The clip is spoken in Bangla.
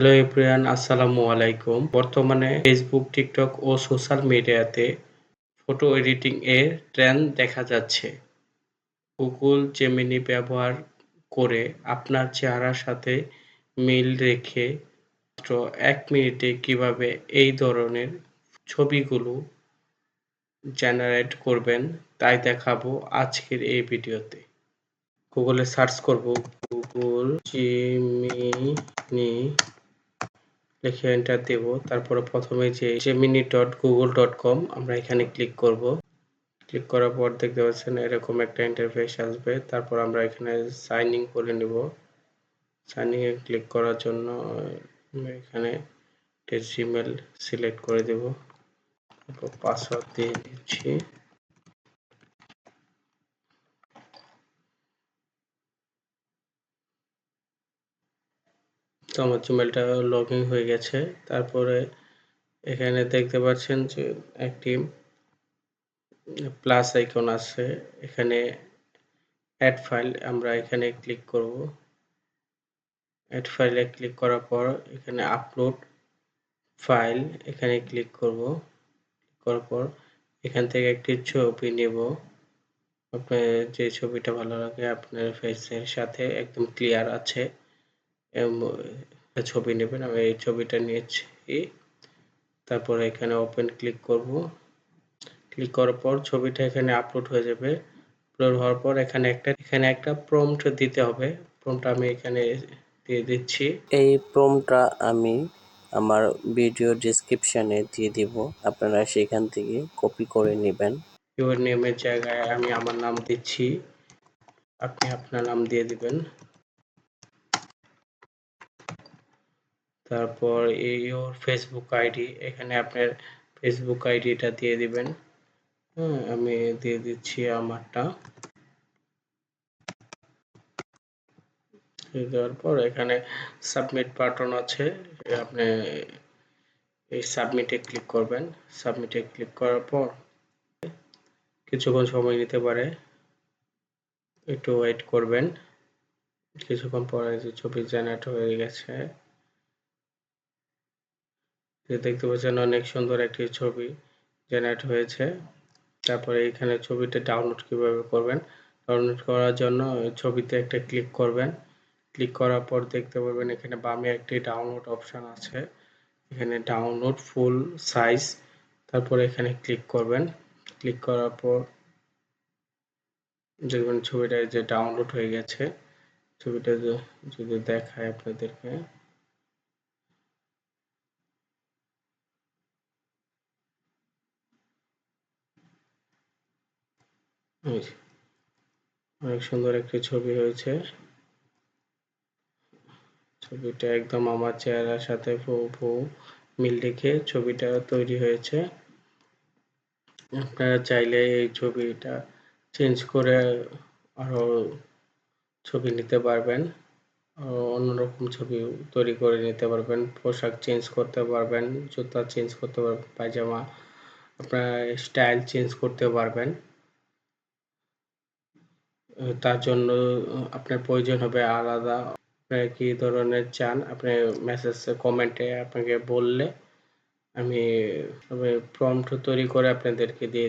হ্যালো এভরিওয়ান, আসসালামু আলাইকুম। বর্তমানে ফেসবুক, টিকটক ও সোশ্যাল মিডিয়াতে ফটো এডিটিং এর ট্রেন্ড দেখা যাচ্ছে। গুগল জেমিনি ব্যবহার করে আপনার চেহারার সাথে মিল রেখে মাত্র ১ মিনিটে কিভাবে এই ধরনের ছবিগুলো জেনারেট করবেন তাই দেখাবো আজকের এই ভিডিওতে। গুগলে সার্চ করব গুগল জেমিনি লিখে এন্টার দেব। তারপরে প্রথমে যে gemini.google.com আমরা এখানে ক্লিক করব। ক্লিক করার পর দেখতে পাচ্ছেন এরকম একটা ইন্টারফেস আসবে। তারপর আমরা এখানে সাইন ইন করে নেব। সাইন ইন এ ক্লিক করার জন্য আমরা এখানে একটা জিমেল সিলেক্ট করে দেব। তারপর পাসওয়ার্ড দিয়ে দিচ্ছি। তো আমার জিমেলটা লগইন হয়ে গেছে। তারপরে এখানে দেখতে পাচ্ছেন যে একটি প্লাস আইকন আছে। এখানে অ্যাড ফাইল আমরা এখানে ক্লিক করব। অ্যাড ফাইলে ক্লিক করার পর এখানে আপলোড ফাইল এখানে ক্লিক করব। করার পর এখান থেকে একটি ছবি নেব। আপনার যে ছবিটা ভালো লাগে আপনার ফেসের সাথে একদম ক্লিয়ার আছে ছবি নেবেন। আমি এই ছবিটা নিয়েছি। তারপরে এখানে ওপেন ক্লিক করব। ক্লিক করার পর ছবিটা এখানে আপলোড হয়ে যাবে। আপলোড হওয়ার পর এখানে একটা প্রম্পট দিতে হবে। প্রম্পট আমি এখানে দিয়ে দিচ্ছি। এই প্রম্পটটা আমি আমার ভিডিও ডেসক্রিপশনে দিয়ে দিব, আপনারা সেখান থেকে কপি করে নেবেন। ইউর নেমের জায়গায় আমি আমার নাম দিচ্ছি, আপনি আপনার নাম দিয়ে দিবেন। তারপর ইউর ফেসবুক আইডি, এখানে আপনার ফেসবুক আইডিটা দিয়ে দিবেন। আমি দিয়ে দিচ্ছি আমারটা। দেওয়ার পর এখানে সাবমিট বাটন আছে, আপনি এই সাবমিটে ক্লিক করবেন। সাবমিটে ক্লিক করার পর কিছুক্ষণ সময় নিতে পারে, একটু ওয়েট করবেন। কিছুক্ষণ পরে যে ছবি জেনারেট হয়ে গেছে, দেখতে পাচ্ছেন অনেক সুন্দর একটি ছবি জেনারেট হয়েছে। তারপরে এখানে ছবিটা ডাউনলোড কিভাবে করবেন, ডাউনলোড করার জন্য ছবিতে একটা ক্লিক করবেন। ক্লিক করার পর দেখতে পাবেন এখানে বামে একটি ডাউনলোড অপশন আছে, এখানে ডাউনলোড ফুল সাইজ, তারপরে এখানে ক্লিক করবেন। ক্লিক করার পর দেখবেন ছবিটা যে ডাউনলোড হয়ে গেছে। ছবিটা যদি দেখায় আপনাদেরকে, অনেক সুন্দর একটি ছবি হয়েছে। ছবিটা একদম আমার চেহারার সাথে হুবহু মিল রেখে ছবিটা তৈরি হয়েছে। আপনারা চাইলে এই ছবিটা চেঞ্জ করে আরো ছবি নিতে পারবেন, অন্যরকম ছবি তৈরি করে নিতে পারবেন, পোশাক চেঞ্জ করতে পারবেন, জুতা চেঞ্জ করতে পারবেন, পায়জামা, আপনার স্টাইল চেঞ্জ করতে পারবেন। তার জন্য আপনার প্রয়োজন হবে আলাদা, আপনারা কি ধরনের চান আপনি মেসেজে কমেন্টে আপনাকে বললে আমি প্রম্পট তৈরি করে আপনাদেরকে দিয়ে দিই।